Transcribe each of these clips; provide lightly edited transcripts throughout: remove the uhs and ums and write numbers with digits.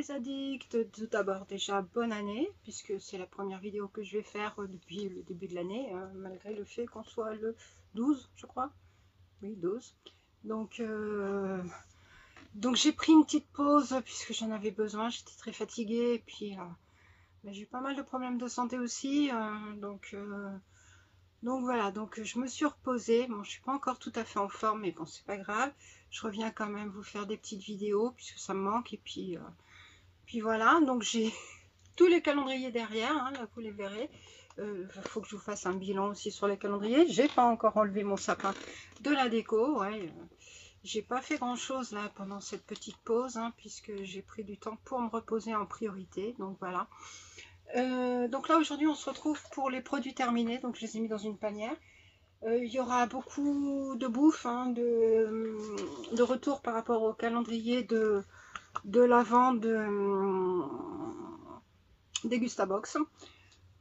les addicts, tout d'abord déjà bonne année, puisque c'est la première vidéo que je vais faire depuis le début de l'année, malgré le fait qu'on soit le 12, je crois. Oui, 12. Donc j'ai pris une petite pause puisque j'en avais besoin, j'étais très fatiguée, et puis j'ai eu pas mal de problèmes de santé aussi, donc voilà, donc je me suis reposée. Bon, je suis pas encore tout à fait en forme, mais bon, c'est pas grave. Je reviens quand même vous faire des petites vidéos puisque ça me manque, et puis voilà, donc j'ai tous les calendriers derrière, hein, là vous les verrez. Faut que je vous fasse un bilan aussi sur les calendriers. J'ai pas encore enlevé mon sapin de la déco, ouais. J'ai pas fait grand chose là pendant cette petite pause, hein, puisque j'ai pris du temps pour me reposer en priorité, donc voilà. Donc là aujourd'hui on se retrouve pour les produits terminés, donc je les ai mis dans une panière. Il y aura beaucoup de bouffe, hein, de retour par rapport au calendrier de l'avant des Gustabox.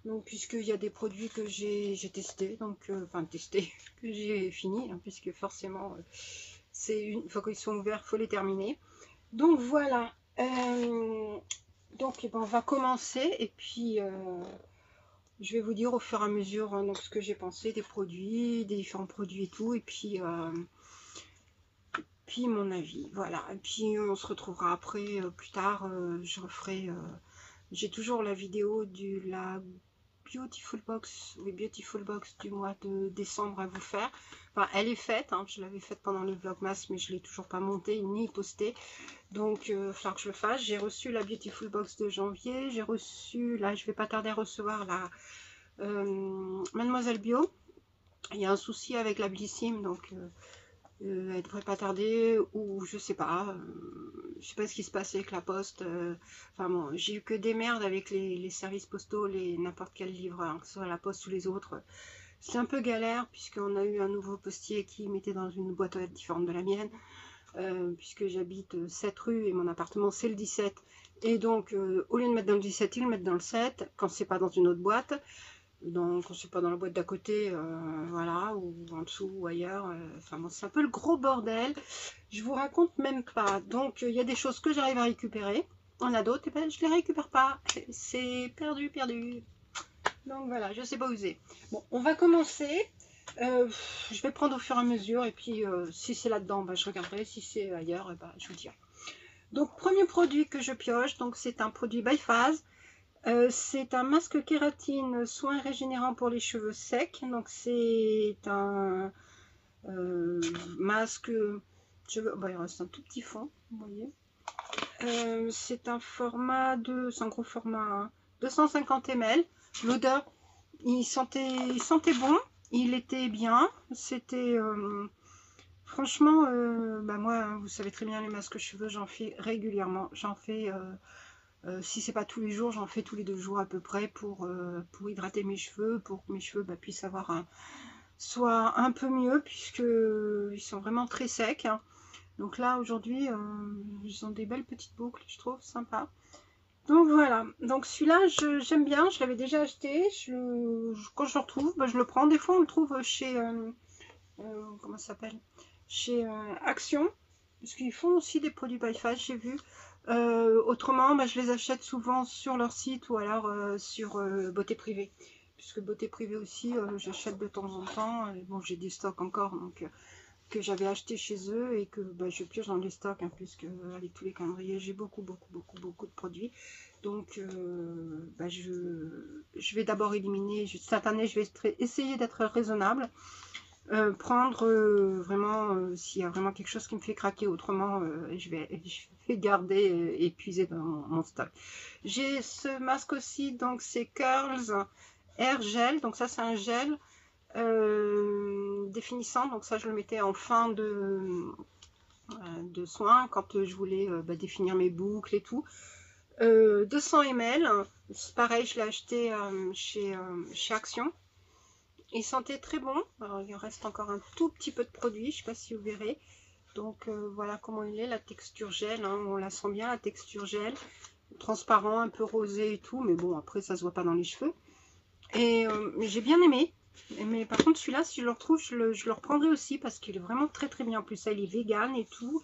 Donc puisqu'il y a des produits que j'ai testés, donc enfin testés, que j'ai fini, hein, puisque forcément c'est une fois qu'ils sont ouverts, il faut les terminer. Donc voilà. Donc on va commencer, et puis je vais vous dire au fur et à mesure, hein, donc ce que j'ai pensé des produits, des différents produits et tout, et puis mon avis, voilà. Et puis on se retrouvera après, plus tard, je referai, j'ai toujours la vidéo de la Beautiful Box, oui, Beautiful Box du mois de décembre à vous faire. Enfin, elle est faite, hein, je l'avais faite pendant le Vlogmas, mais je ne l'ai toujours pas montée ni postée. Donc, il va falloir que je le fasse. J'ai reçu la Beautiful Box de janvier. J'ai reçu, là, je vais pas tarder à recevoir la Mademoiselle Bio. Il y a un souci avec la Blissim, donc elle devrait pas tarder, ou je sais pas ce qui se passe avec la poste. Enfin bon, j'ai eu que des merdes avec les services postaux, n'importe quel livreur, que ce soit la poste ou les autres. C'est un peu galère, puisqu'on a eu un nouveau postier qui mettait dans une boîte aux lettres différente de la mienne, puisque j'habite 7 rue et mon appartement c'est le 17. Et donc, au lieu de mettre dans le 17, ils le mettent dans le 7, quand c'est pas dans une autre boîte. Donc, quand c'est pas dans la boîte d'à côté, voilà, ou en dessous ou ailleurs. Enfin bon, c'est un peu le gros bordel. Je vous raconte même pas. Donc, il y a des choses que j'arrive à récupérer. On a d'autres, et ben, je les récupère pas. C'est perdu, perdu. Donc voilà, je sais pas où c'est. Bon, on va commencer. Je vais prendre au fur et à mesure, et puis si c'est là-dedans, bah, je regarderai. Si c'est ailleurs, bah, je vous dirai. Donc, premier produit que je pioche, donc c'est un produit by Phase. C'est un masque kératine soin régénérant pour les cheveux secs. Donc c'est un masque cheveux. Bah, il reste un tout petit fond, vous voyez. C'est un format c'est un gros format, hein, 250 ml. L'odeur, il sentait bon, il était bien. C'était franchement, bah moi, vous savez très bien, les masques cheveux, j'en fais régulièrement. J'en fais si c'est pas tous les jours, j'en fais tous les 2 jours à peu près pour hydrater mes cheveux, pour que mes cheveux puissent avoir soit un peu mieux, puisque ils sont vraiment très secs, hein. Donc là aujourd'hui ils ont des belles petites boucles, je trouve sympa. Donc voilà, donc celui-là j'aime bien, je l'avais déjà acheté, quand je le retrouve, bah, je le prends. Des fois on le trouve chez comment ça s'appelle, chez Action, parce qu'ils font aussi des produits by Phase, j'ai vu. Autrement, bah, je les achète souvent sur leur site, ou alors sur Beauté Privée, puisque Beauté Privée aussi, j'achète de temps en temps. Et bon, j'ai des stocks encore, donc que j'avais acheté chez eux, et que bah, je pioche dans les stocks, hein, puisque avec tous les calendriers, j'ai beaucoup de produits. Donc, bah, je vais d'abord éliminer. Cette année, je vais essayer d'être raisonnable. Prendre vraiment s'il y a vraiment quelque chose qui me fait craquer, autrement je vais garder épuisé dans mon stock. J'ai ce masque aussi, donc c'est Curls Air Gel, donc ça c'est un gel définissant, donc ça je le mettais en fin de soin quand je voulais définir mes boucles et tout. 200 ml, pareil, je l'ai acheté chez Action. Il sentait très bon. Alors, il reste encore un tout petit peu de produit, je ne sais pas si vous verrez. Donc voilà comment il est, la texture gel, hein, on la sent bien, la texture gel, transparent, un peu rosé et tout, mais bon, après ça se voit pas dans les cheveux. Et j'ai bien aimé. Mais par contre celui-là, si je le retrouve, je le reprendrai aussi, parce qu'il est vraiment très bien. En plus ça, il est vegan et tout.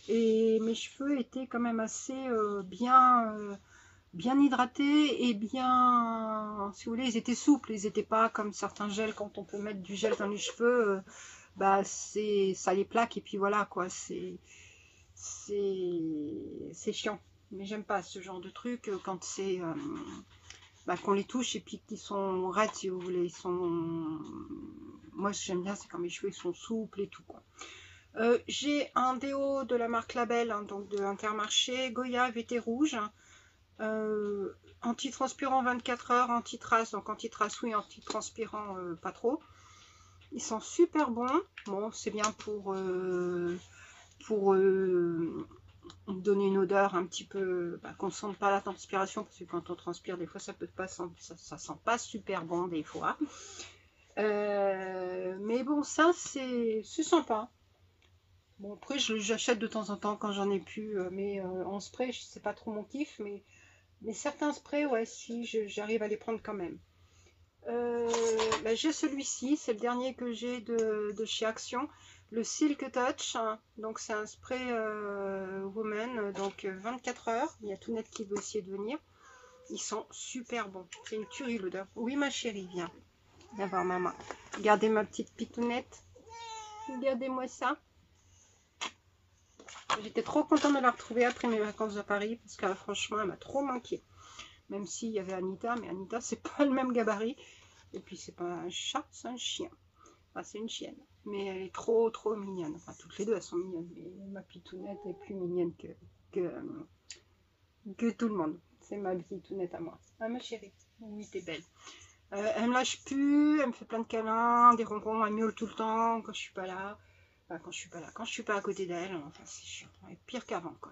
et mes cheveux étaient quand même assez bien hydratés et bien, si vous voulez, ils étaient souples, ils n'étaient pas comme certains gels. Quand on peut mettre du gel dans les cheveux, bah ça les plaque et puis voilà quoi, c'est chiant. Mais j'aime pas ce genre de truc quand c'est qu'on les touche et puis qu'ils sont raides, si vous voulez. Ils sont, moi ce que j'aime bien, c'est quand mes cheveux sont souples et tout quoi. J'ai un déo de la marque Label, hein, donc de Intermarché, Goyave et thé rouge. Anti-transpirant 24 heures, anti-trace, donc anti-trace oui, anti-transpirant pas trop. Ils sont super bons. Bon, c'est bien pour donner une odeur un petit peu, qu'on ne sente pas la transpiration, parce que quand on transpire, des fois ça peut pas ça sent pas super bon des fois. Mais bon, ça c'est sympa. Bon, après j'achète de temps en temps quand j'en ai plus, mais en spray, c'est pas trop mon kiff, mais certains sprays, ouais, si j'arrive à les prendre quand même. J'ai celui-ci, c'est le dernier que j'ai de chez Action, le Silk Touch. Donc c'est un spray woman, donc 24 heures. Il y a tout net qui veut essayer de venir. Ils sont super bons. C'est une tuerie l'odeur. Oui ma chérie, viens. Viens voir maman. Regardez ma petite pitounette. Regardez-moi ça. J'étais trop contente de la retrouver après mes vacances à Paris parce que franchement elle m'a trop manqué. Même s'il y avait Anita, mais Anita c'est pas le même gabarit. Et puis c'est pas un chat, c'est un chien. Enfin c'est une chienne. Mais elle est trop mignonne. Enfin toutes les deux elles sont mignonnes. Mais ma pitounette est plus mignonne que tout le monde. C'est ma pitounette à moi. Ah ma chérie, oui t'es belle. Elle me lâche plus, elle me fait plein de câlins, des ronrons, elle miaule tout le temps quand je suis pas là. Enfin, quand je suis pas à côté d'elle, enfin c'est chiant, pire qu'avant quoi.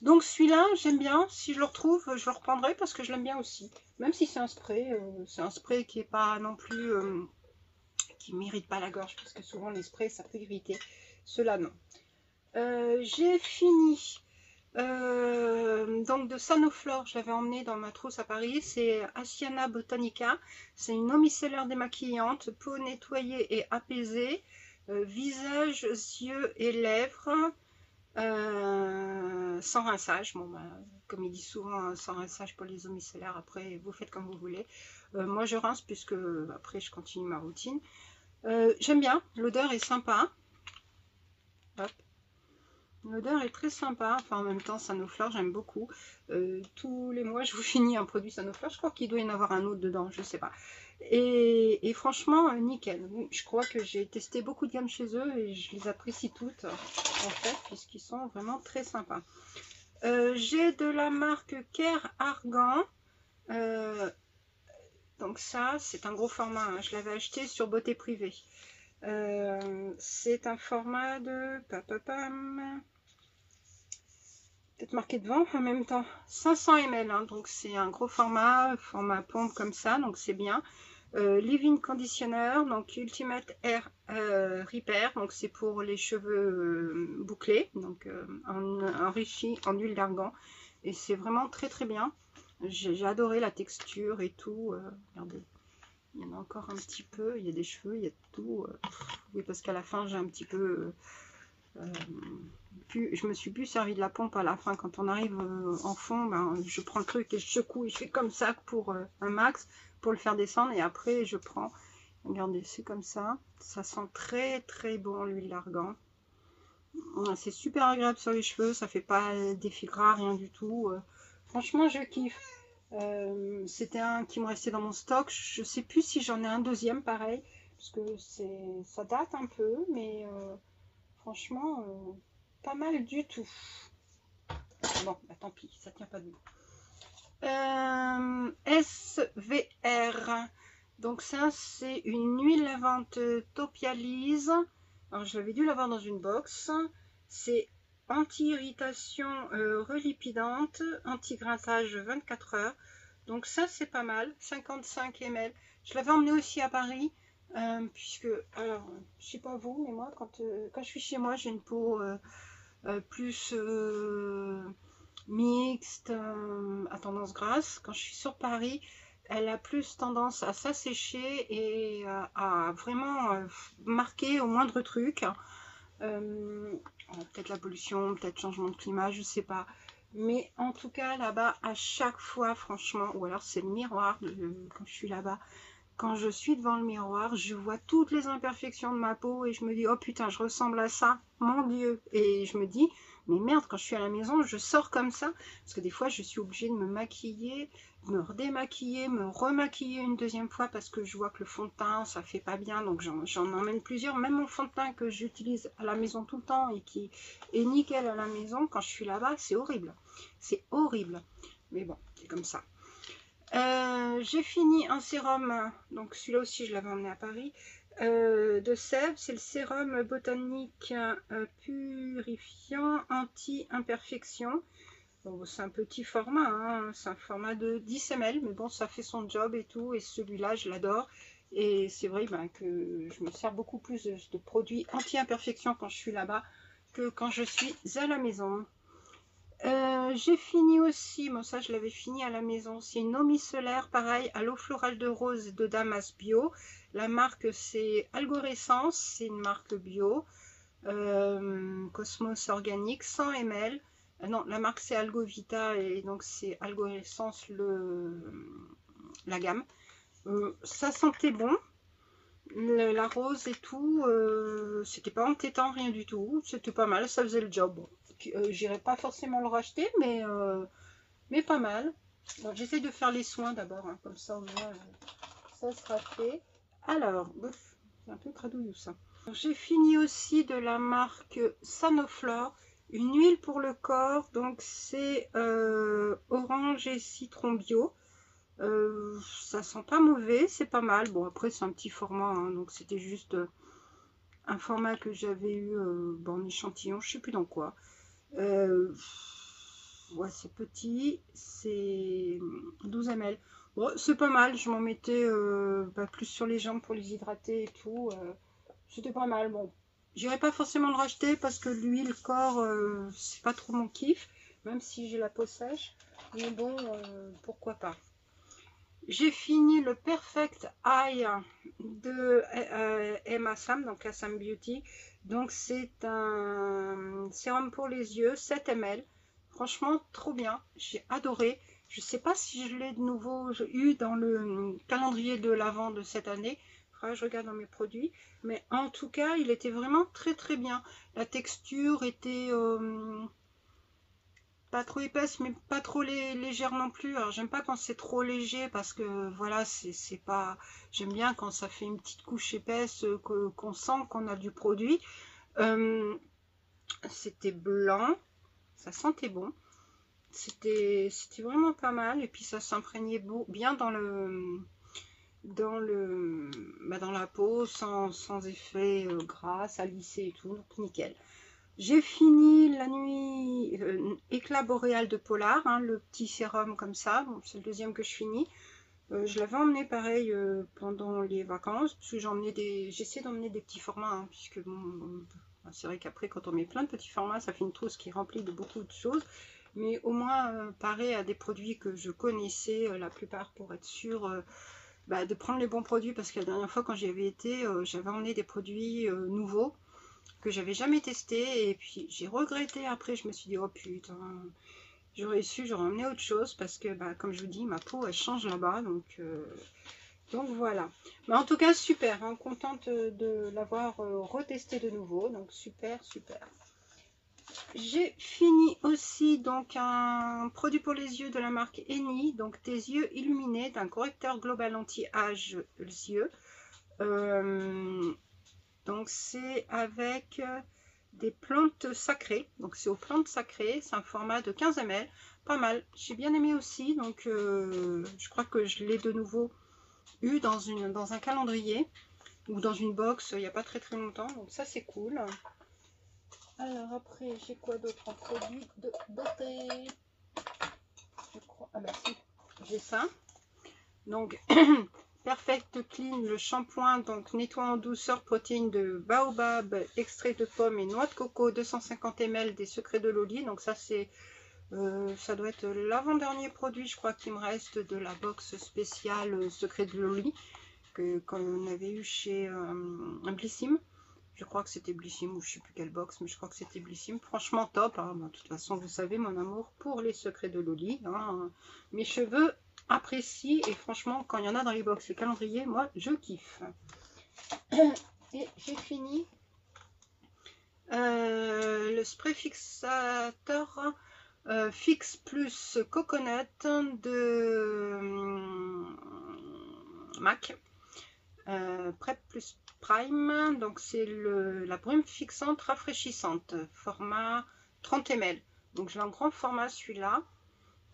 Donc celui-là j'aime bien, si je le retrouve je le reprendrai parce que je l'aime bien aussi. Même si c'est un spray qui est pas non plus, qui m'irrite pas la gorge parce que souvent les sprays ça peut irriter. Ceux-là non. J'ai fini. Donc de Sanoflore, je l'avais emmené dans ma trousse à Paris, c'est Asiana Botanica, c'est une eau micellaire démaquillante, peau nettoyée et apaisée, visage, yeux et lèvres, sans rinçage. Bon, comme il dit souvent, sans rinçage pour les eaux micellaires, après vous faites comme vous voulez. Moi je rince puisque après je continue ma routine. J'aime bien, l'odeur est sympa. Hop. L'odeur est très sympa, enfin en même temps Sanoflore j'aime beaucoup. Tous les mois je vous finis un produit Sanoflore, je crois qu'il doit y en avoir un autre dedans, je sais pas. Et franchement nickel, je crois que j'ai testé beaucoup de gammes chez eux et je les apprécie toutes en fait puisqu'ils sont vraiment très sympas. J'ai de la marque Care Argan, donc ça c'est un gros format, hein. Je l'avais acheté sur Beauté Privée. C'est un format de peut-être marqué devant en même temps, 500 ml, hein, donc c'est un gros format pompe comme ça, donc c'est bien. Leave-in Conditioner, donc Ultimate Hair Repair, donc c'est pour les cheveux bouclés, donc enrichi en huile d'argan, et c'est vraiment très bien. J'ai adoré la texture et tout. Regardez, il y en a encore un petit peu, il y a des cheveux, il y a tout. Oui, parce qu'à la fin j'ai un petit peu je me suis plus servi de la pompe à la fin. Quand on arrive en fond, je prends le truc et je secoue et je fais comme ça pour un max pour le faire descendre, et après je prends, regardez, c'est comme ça sent très bon l'huile d'argan. C'est super agréable sur les cheveux, ça fait pas d'effet gras, rien du tout. Franchement je kiffe. C'était un qui me restait dans mon stock, je sais plus si j'en ai un deuxième pareil parce que ça date un peu, mais franchement pas mal du tout. Bon, tant pis, ça tient pas debout. SVR, donc ça c'est une huile lavante Topialise. Alors je l'avais dû l'avoir dans une box. C'est anti-irritation relipidante, anti-grattage 24 heures. Donc ça c'est pas mal, 55 ml. Je l'avais emmené aussi à Paris. Puisque, alors, je sais pas vous, mais moi, quand je suis chez moi, j'ai une peau plus mixte, à tendance grasse. Quand je suis sur Paris, elle a plus tendance à s'assécher et à vraiment marquer au moindre truc. Peut-être la pollution, peut-être changement de climat, je sais pas. Mais en tout cas, là-bas, à chaque fois, franchement, ou alors c'est le miroir, quand je suis là-bas, quand je suis devant le miroir, je vois toutes les imperfections de ma peau et je me dis, oh putain, je ressemble à ça, mon Dieu. Et je me dis, mais merde, quand je suis à la maison, je sors comme ça. Parce que des fois, je suis obligée de me maquiller, me redémaquiller, me remaquiller une deuxième fois parce que je vois que le fond de teint, ça fait pas bien. Donc j'en emmène plusieurs. Même mon fond de teint que j'utilise à la maison tout le temps et qui est nickel à la maison, quand je suis là-bas, c'est horrible. C'est horrible. Mais bon, c'est comme ça. J'ai fini un sérum, donc celui-là aussi je l'avais emmené à Paris, de Sèvres, c'est le sérum botanique purifiant anti-imperfection. Bon, c'est un petit format, hein, c'est un format de 10 ml, mais bon, ça fait son job et tout, et celui-là, je l'adore. Et c'est vrai ben, que je me sers beaucoup plus de produits anti-imperfection quand je suis là-bas que quand je suis à la maison. J'ai fini aussi, bon ça je l'avais fini à la maison, c'est une eau micellaire pareil à l'eau florale de rose de Damas bio. La marque c'est Algorescence, c'est une marque bio, Cosmos organique, 100 ml. Non, la marque c'est Algovita et donc c'est Algorescence la gamme. Ça sentait bon, la rose et tout, c'était pas entêtant, rien du tout, c'était pas mal, ça faisait le job. J'irai pas forcément le racheter, mais pas mal. Bon, j'essaie de faire les soins d'abord, hein, comme ça au moins ça sera fait. Alors, c'est un peu cradouillou ça. J'ai fini aussi de la marque Sanoflore, une huile pour le corps, donc c'est orange et citron bio. Ça sent pas mauvais, c'est pas mal. Bon, après, c'est un petit format, hein, donc c'était juste un format que j'avais eu en échantillon, je sais plus dans quoi. Ouais, c'est petit, c'est 12 ml. Bon, c'est pas mal, je m'en mettais plus sur les jambes pour les hydrater et tout. C'était pas mal. Bon, j'irai pas forcément le racheter parce que l'huile corps, c'est pas trop mon kiff, même si j'ai la peau sèche. Mais bon, pourquoi pas. J'ai fini le Perfect Eye de Emma Sam, donc Assam Beauty. Donc c'est un sérum pour les yeux, 7 ml. Franchement, trop bien. J'ai adoré. Je sais pas si je l'ai de nouveau eu dans le calendrier de l'Avent de cette année. Faudra que je regarde dans mes produits. Mais en tout cas, il était vraiment très très bien. La texture était pas trop épaisse mais pas trop légère non plus. Alors j'aime pas quand c'est trop léger parce que voilà, c'est pas, j'aime bien quand ça fait une petite couche épaisse, qu'on sent qu'on a du produit. C'était blanc, ça sentait bon, c'était vraiment pas mal et puis ça s'imprégnait bien dans la peau sans effet gras, salissé et tout, donc nickel. J'ai fini la nuit éclat boréal de Polar, hein, le petit sérum comme ça, bon, c'est le deuxième que je finis. Je l'avais emmené pareil pendant les vacances, parce que j'essaie d'emmener des petits formats, hein, puisque bon, c'est vrai qu'après quand on met plein de petits formats, ça fait une trousse qui est remplie de beaucoup de choses, mais au moins pareil à des produits que je connaissais, la plupart pour être sûr de prendre les bons produits, parce que la dernière fois quand j'y avais été, j'avais emmené des produits nouveaux, que j'avais jamais testé et puis j'ai regretté après. Je me suis dit oh putain, j'aurais su, j'aurais emmené autre chose parce que comme je vous dis, ma peau elle change là-bas, donc voilà. Mais en tout cas super, hein, contente de l'avoir retesté de nouveau, donc super. J'ai fini aussi donc un produit pour les yeux de la marque Eni, donc tes yeux illuminés, d'un correcteur global anti-âge yeux. Donc c'est avec des plantes sacrées, donc c'est aux plantes sacrées, c'est un format de 15 ml, pas mal, j'ai bien aimé aussi, donc je crois que je l'ai de nouveau eu dans un calendrier ou dans une box il n'y a pas très longtemps, donc ça c'est cool. Alors après j'ai quoi d'autre en produit de beauté, je crois, ah bah si, j'ai ça, donc Perfect Clean, le shampoing, donc nettoie en douceur, protéines de baobab, extrait de pomme et noix de coco, 250 ml des secrets de Loli. Donc ça c'est, ça doit être l'avant-dernier produit, je crois qu'il me reste de la box spéciale secret de Loli qu'on avait eu chez Blissim. Je crois que c'était Blissim ou je sais plus quelle box, mais je crois que c'était Blissim. Franchement top. Hein. Bon, de toute façon, vous savez mon amour pour les secrets de Loli. Hein. Mes cheveux apprécient et franchement, quand il y en a dans les box, les calendriers, moi, je kiffe. Et j'ai fini le spray fixateur Fix Plus Coconut de MAC. Prep Plus Prime, donc c'est la brume fixante rafraîchissante, format 30 ml. Donc je l'ai en grand format celui-là.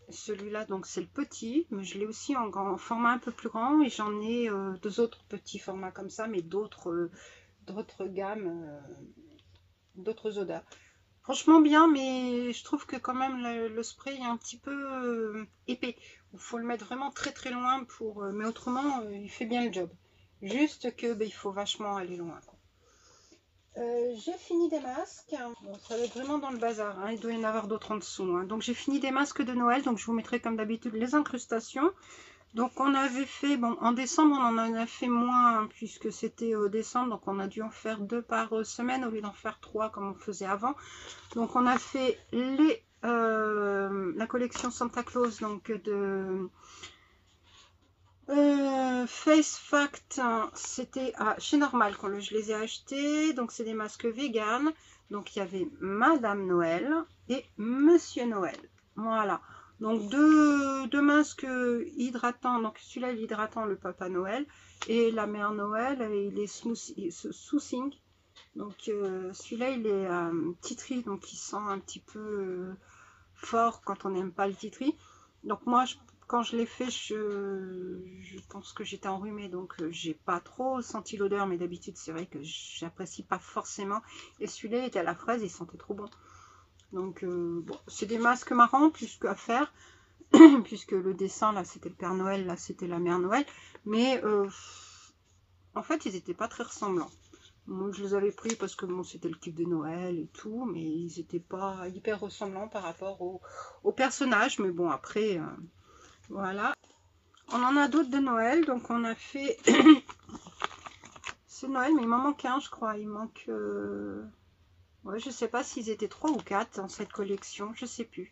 Celui-là, donc c'est le petit, mais je l'ai aussi en format un peu plus grand et j'en ai deux autres petits formats comme ça, mais d'autres gammes, d'autres odeurs. Franchement bien, mais je trouve que quand même le spray est un petit peu épais. Il faut le mettre vraiment très très loin pour, mais autrement il fait bien le job. Juste que il faut vachement aller loin. J'ai fini des masques. Bon, ça va être vraiment dans le bazar. Hein. Il doit y en avoir d'autres en dessous. Hein. Donc j'ai fini des masques de Noël. Donc je vous mettrai comme d'habitude les incrustations. Donc on avait fait, bon en décembre on en a fait moins hein, puisque c'était décembre. Donc on a dû en faire 2 par semaine au lieu d'en faire 3 comme on faisait avant. Donc on a fait la collection Santa Claus donc de... Face Fact, c'était chez Normal quand je les ai achetés. Donc c'est des masques vegan. Donc il y avait Madame Noël et Monsieur Noël. Voilà. Donc deux masques hydratants. Donc celui-là il est hydratant, le Papa Noël. Et la Mère Noël, il est soothing. Donc celui-là il est titri. Donc il sent un petit peu fort quand on n'aime pas le titri. Donc moi quand je l'ai fait, je pense que j'étais enrhumée, donc j'ai pas trop senti l'odeur, mais d'habitude c'est vrai que j'apprécie pas forcément. Et celui-là était à la fraise, il sentait trop bon. Donc bon, c'est des masques marrants plus qu'à faire, puisque le dessin là c'était le Père Noël, là c'était la Mère Noël, mais en fait ils étaient pas très ressemblants. Moi je les avais pris parce que bon c'était le kiff de Noël et tout, mais ils étaient pas hyper ressemblants par rapport au personnage, mais bon après voilà. On en a d'autres de Noël, donc on a fait ce Noël, mais il m'en manque un, je crois. Il manque, ouais, je sais pas s'ils étaient 3 ou 4 dans cette collection, je sais plus.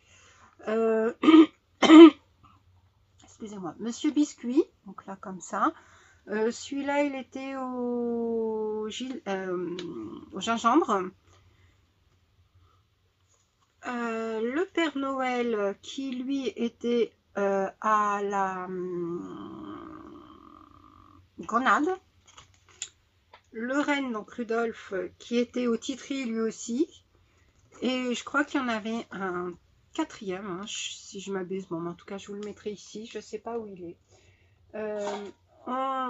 Excusez-moi, Monsieur Biscuit, donc là comme ça. Celui-là, il était au gingembre. Le Père Noël qui lui était à la grenade. Le renne, donc Rudolph, qui était au titri lui aussi. Et je crois qu'il y en avait un quatrième, hein, si je m'abuse. Bon, en tout cas, je vous le mettrai ici. Je ne sais pas où il est.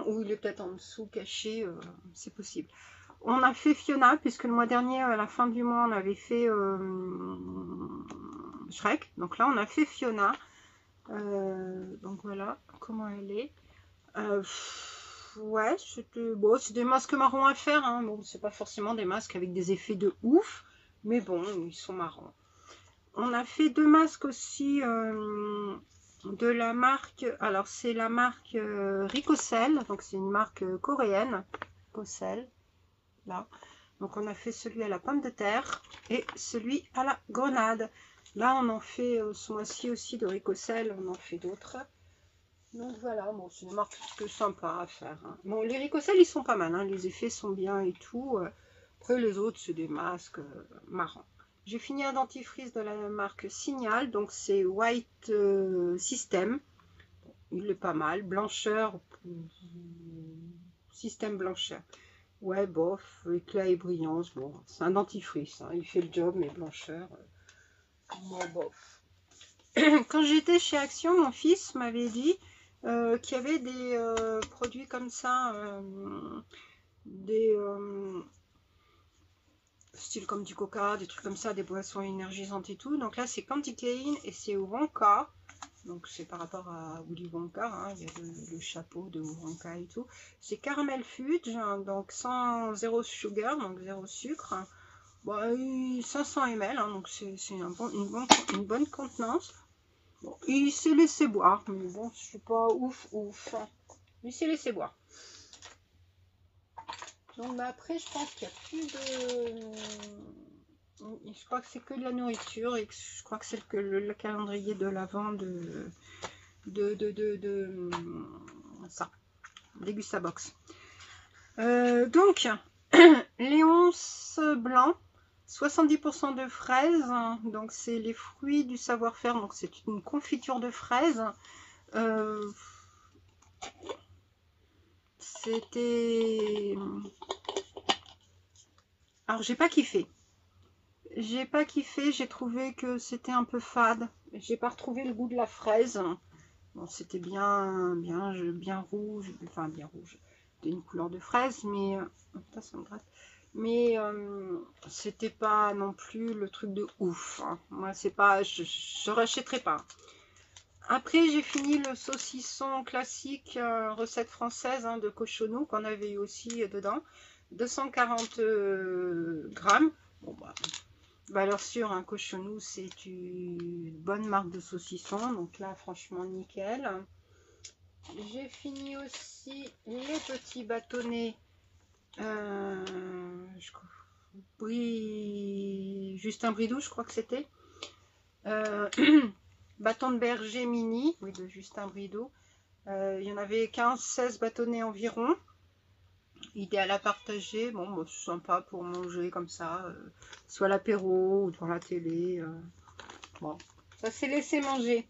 Ou il est peut-être en dessous, caché. C'est possible. On a fait Fiona, puisque le mois dernier, à la fin du mois, on avait fait Shrek. Donc là, on a fait Fiona. Donc voilà comment elle est. Ouais, c'était bon, c'est des masques marrons à faire. Hein. Bon, c'est pas forcément des masques avec des effets de ouf, mais bon, ils sont marrants. On a fait 2 masques aussi de la marque. Alors, c'est la marque Ricocel, donc c'est une marque coréenne. Ricocel, là. Donc, on a fait celui à la pomme de terre et celui à la grenade. Là, on en fait ce mois-ci aussi de Ricocel, on en fait d'autres. Donc voilà, bon, c'est une marque sympa à faire. Hein. Bon, les Ricocel, ils sont pas mal, hein, les effets sont bien et tout. Après, les autres, c'est des masques marrants. J'ai fini un dentifrice de la marque Signal, donc c'est White System. Il est pas mal. Blancheur, système blancheur. Ouais, bof, éclat et brillance. Bon, c'est un dentifrice, hein, il fait le job, mais blancheur, bon, bof. Quand j'étais chez Action, mon fils m'avait dit qu'il y avait des produits comme ça, style comme du coca, des trucs comme ça, des boissons énergisantes et tout. Donc là c'est Candy Cane et c'est Wonka. Donc c'est par rapport à Willy Wonka, hein. Il y a le chapeau de Wonka et tout. C'est caramel fudge, hein, donc sans zéro sugar, donc zéro sucre. Bon, 500 ml, hein, donc c'est une bonne contenance. Bon, il s'est laissé boire, mais bon, je suis pas ouf. Il s'est laissé boire. Donc bah, après, je pense qu'il n'y a plus de... Je crois que c'est que de la nourriture et que je crois que c'est le calendrier de l'Avent de ça, Dégustabox. Donc, les onces blancs, 70% de fraises, donc c'est les fruits du savoir-faire, donc c'est une confiture de fraises. C'était... Alors, j'ai pas kiffé. J'ai trouvé que c'était un peu fade. J'ai pas retrouvé le goût de la fraise. Bon, c'était bien rouge, enfin bien rouge. C'était une couleur de fraise, mais putain, ça me gratte. Mais c'était pas non plus le truc de ouf. Hein. Moi, c'est pas, je rachèterai pas. Après, j'ai fini le saucisson classique, recette française hein, de cochonou qu'on avait eu aussi dedans. 240 grammes. Bon, bah, valeur sûre, un cochonou, c'est une bonne marque de saucisson. Donc là, franchement, nickel. J'ai fini aussi les petits bâtonnets. Oui, Justin Bridou, je crois que c'était. Bâton de berger mini, oui, de Justin Bridou. Il y en avait 15-16 bâtonnets environ. Idéal à partager. Bon, bah, c'est sympa pour manger comme ça, soit à l'apéro ou devant la télé. Bon, ça s'est laissé manger.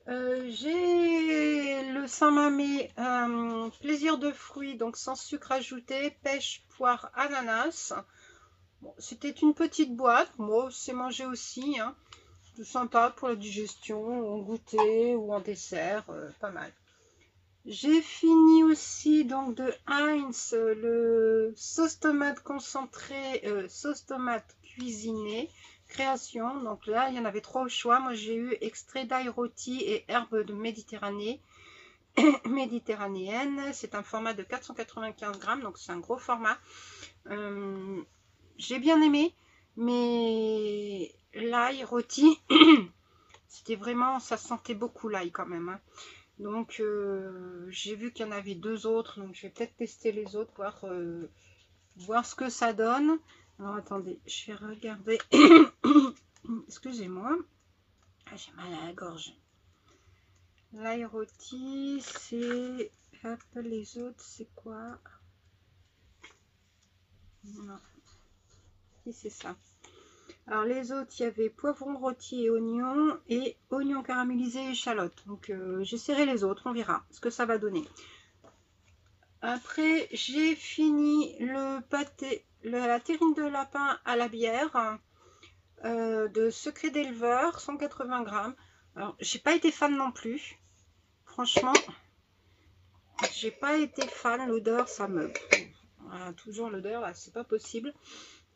J'ai le Saint-Mamé plaisir de fruits, donc sans sucre ajouté, pêche, poire, ananas. Bon, c'était une petite boîte, moi c'est mangé aussi, hein. Tout sympa pour la digestion, en goûter ou en dessert, pas mal. J'ai fini aussi donc de Heinz le sauce tomate concentré, sauce tomate cuisinée. Création, donc là il y en avait 3 au choix. Moi j'ai eu extrait d'ail rôti et herbes de Méditerranée méditerranéenne. C'est un format de 495 grammes, donc c'est un gros format. J'ai bien aimé, mais l'ail rôti c'était vraiment, ça sentait beaucoup l'ail quand même hein. Donc j'ai vu qu'il y en avait 2 autres, donc je vais peut-être tester les autres, voir ce que ça donne. Alors attendez, je vais regarder. Excusez-moi, j'ai mal à la gorge. L'ail rôti, c'est... Hop, les autres, c'est quoi? Non, si c'est ça. Alors les autres, il y avait poivron rôti et oignon, et oignon caramélisé et échalote. Donc j'essaierai les autres, on verra ce que ça va donner. Après, j'ai fini le pâté, la terrine de lapin à la bière de Secret d'éleveur, 180 grammes. Alors, j'ai pas été fan non plus. Franchement, j'ai pas été fan. L'odeur, ça me... Voilà, toujours l'odeur, là, c'est pas possible.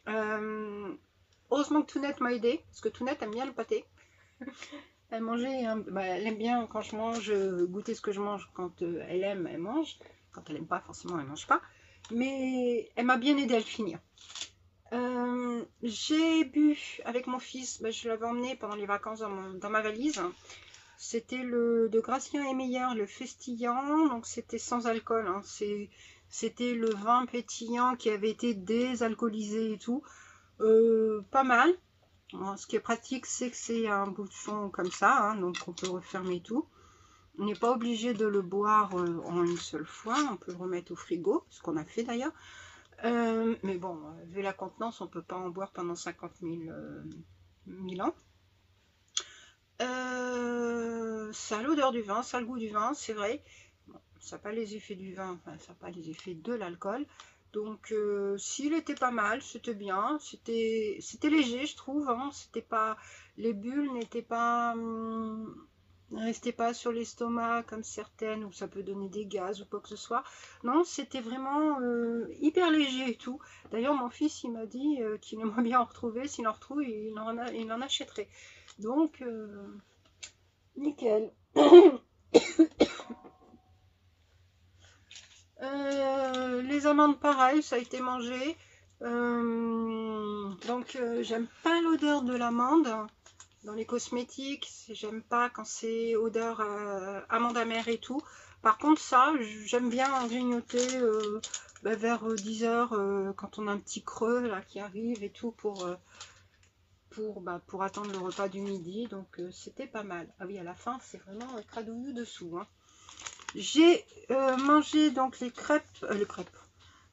Heureusement que Tounette m'a aidé, parce que Tounette aime bien le pâté. Elle mangeait, bah, elle aime bien quand je mange, goûter ce que je mange. Quand elle aime, elle mange. Quand elle aime pas, forcément, elle mange pas. Mais elle m'a bien aidé à le finir. J'ai bu avec mon fils, bah, je l'avais emmené pendant les vacances dans ma valise. C'était le de Gracien et Meyer, le festillant. Donc c'était sans alcool. Hein. C'était le vin pétillant qui avait été désalcoolisé et tout. Pas mal. Alors, ce qui est pratique, c'est que c'est un bouchon comme ça, hein, donc on peut refermer tout. On n'est pas obligé de le boire en une seule fois, on peut le remettre au frigo, ce qu'on a fait d'ailleurs. Mais bon, vu la contenance, on ne peut pas en boire pendant 50 000 ans. Ça a l'odeur du vin, ça a le goût du vin, c'est vrai. Bon, ça n'a pas les effets du vin, enfin, ça n'a pas les effets de l'alcool. Donc, s'il était pas mal, c'était bien. C'était léger, je trouve. Hein. C'était pas, les bulles n'étaient pas... restez pas sur l'estomac comme certaines où ça peut donner des gaz ou quoi que ce soit. Non, c'était vraiment hyper léger et tout. D'ailleurs, mon fils, il m'a dit qu'il aimerait bien en retrouver. S'il en retrouve, il en achèterait. Donc, nickel. Les amandes, pareil, ça a été mangé. Donc, j'aime pas l'odeur de l'amande. Dans les cosmétiques, j'aime pas quand c'est odeur amande amère et tout. Par contre ça, j'aime bien en grignoter vers 10 h, quand on a un petit creux là qui arrive et tout pour attendre le repas du midi. Donc c'était pas mal. Ah oui, à la fin c'est vraiment cradouillou dessous, hein. J'ai mangé donc les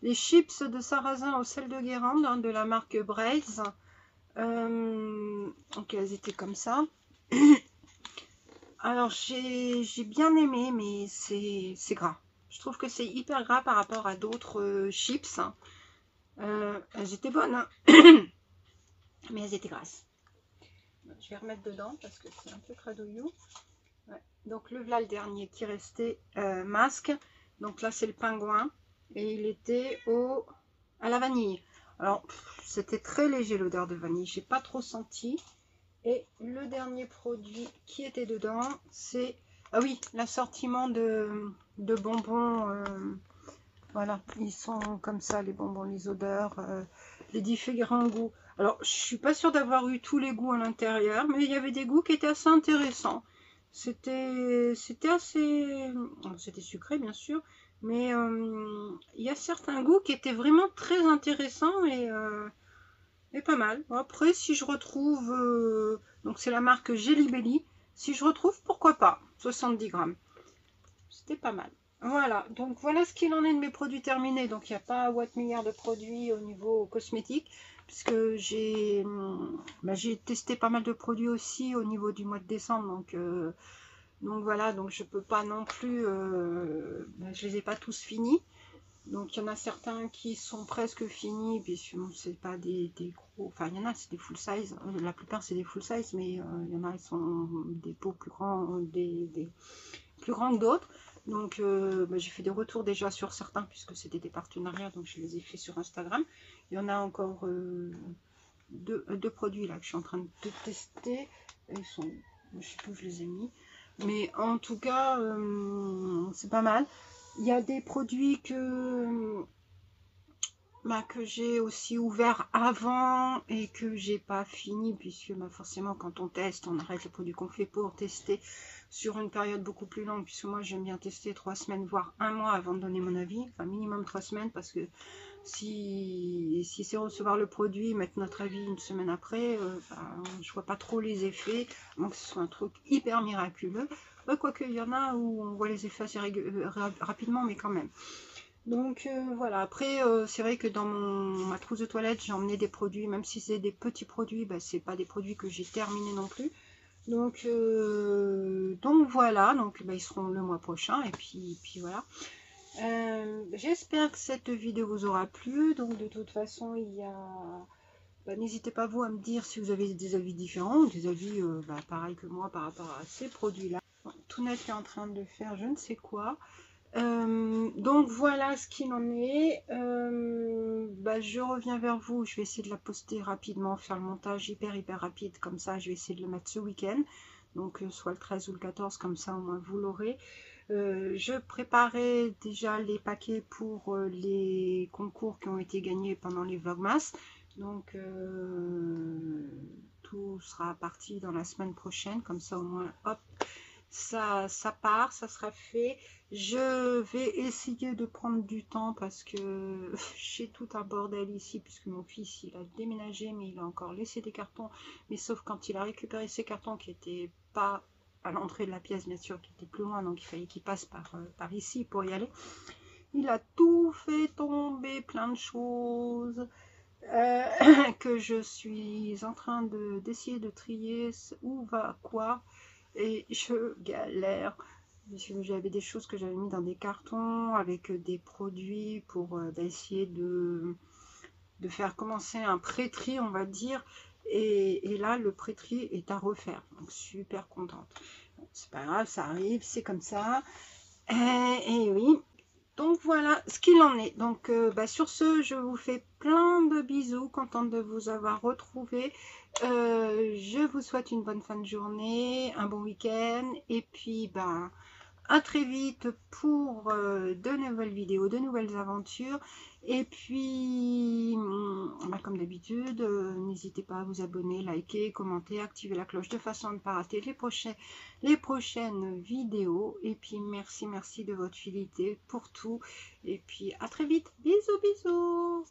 les chips de sarrasin au sel de Guérande, hein, de la marque Braise. Donc elles étaient comme ça. Alors j'ai bien aimé, mais c'est gras. Je trouve que c'est hyper gras par rapport à d'autres chips. Elles étaient bonnes, hein, mais elles étaient grasses. Je vais remettre dedans parce que c'est un peu cradouillou. Ouais. Donc le voilà le dernier qui restait, masque. Donc là c'est le pingouin et il était à la vanille. Alors c'était très léger l'odeur de vanille, j'ai pas trop senti. Et le dernier produit qui était dedans, c'est, ah oui, l'assortiment de bonbons. Voilà, ils sont comme ça, les bonbons, les odeurs, les différents goûts. Alors, je suis pas sûre d'avoir eu tous les goûts à l'intérieur, mais il y avait des goûts qui étaient assez intéressants. C'était assez... C'était sucré, bien sûr, mais il y a certains goûts qui étaient vraiment très intéressants et pas mal. Après, si je retrouve... donc, c'est la marque Jelly Belly. Si je retrouve, pourquoi pas. 70 grammes. C'était pas mal. Voilà, donc voilà ce qu'il en est de mes produits terminés. Donc il n'y a pas Watt milliard de produits au niveau cosmétique, puisque j'ai testé pas mal de produits aussi au niveau du mois de décembre. Donc voilà, donc je peux pas non plus, je les ai pas tous finis. Donc il y en a certains qui sont presque finis, puis bon, c'est pas des gros, enfin il y en a c'est des full size, la plupart c'est des full size, mais il y en a qui sont des pots plus grands, des plus grands que d'autres. Donc j'ai fait des retours déjà sur certains puisque c'était des partenariats, donc je les ai fait sur Instagram. Il y en a encore deux produits là que je suis en train de tester. Ils sont, je sais plus où je les ai mis, mais en tout cas c'est pas mal. Il y a des produits que j'ai aussi ouvert avant et que j'ai pas fini, puisque forcément quand on teste, on arrête les produits qu'on fait pour tester sur une période beaucoup plus longue, puisque moi j'aime bien tester 3 semaines voire un mois avant de donner mon avis, enfin minimum 3 semaines, parce que si c'est recevoir le produit, mettre notre avis une semaine après, je vois pas trop les effets, donc que ce soit un truc hyper miraculeux, quoique il y en a où on voit les effets assez rapidement, mais quand même. Donc voilà, après c'est vrai que dans ma trousse de toilette j'ai emmené des produits, même si c'est des petits produits, c'est pas des produits que j'ai terminés non plus. Donc voilà, donc ils seront le mois prochain et puis voilà. J'espère que cette vidéo vous aura plu. Donc de toute façon il y a... n'hésitez pas vous à me dire si vous avez des avis différents ou des avis pareils que moi par rapport à ces produits là. Bon, tout net est en train de faire je ne sais quoi. Donc voilà ce qu'il en est. Je reviens vers vous, je vais essayer de la poster rapidement, faire le montage hyper rapide, comme ça je vais essayer de le mettre ce week-end, donc soit le 13 ou le 14, comme ça au moins vous l'aurez. Je préparais déjà les paquets pour les concours qui ont été gagnés pendant les Vlogmas, donc tout sera parti dans la semaine prochaine, comme ça au moins hop, ça part, ça sera fait. Je vais essayer de prendre du temps parce que j'ai tout un bordel ici, puisque mon fils il a déménagé, mais il a encore laissé des cartons, mais sauf quand il a récupéré ses cartons qui n'étaient pas à l'entrée de la pièce, bien sûr, qui étaient plus loin, donc il fallait qu'il passe par ici pour y aller. Il a tout fait tomber, plein de choses que je suis en train d'essayer de trier, où va quoi, et je galère. J'avais des choses que j'avais mis dans des cartons avec des produits pour essayer de faire commencer un pré-tri, on va dire. Et là, le pré-tri est à refaire. Donc, super contente. Bon, c'est pas grave, ça arrive, c'est comme ça. Et oui. Donc, voilà ce qu'il en est. Donc, sur ce, je vous fais plein de bisous. Contente de vous avoir retrouvé. Je vous souhaite une bonne fin de journée, un bon week-end. Et puis, à très vite pour de nouvelles vidéos, de nouvelles aventures. Et puis, Bah, comme d'habitude, n'hésitez pas à vous abonner, liker, commenter, activer la cloche de façon à ne pas rater les prochaines vidéos. Et puis merci de votre fidélité pour tout. Et puis à très vite. Bisous, bisous.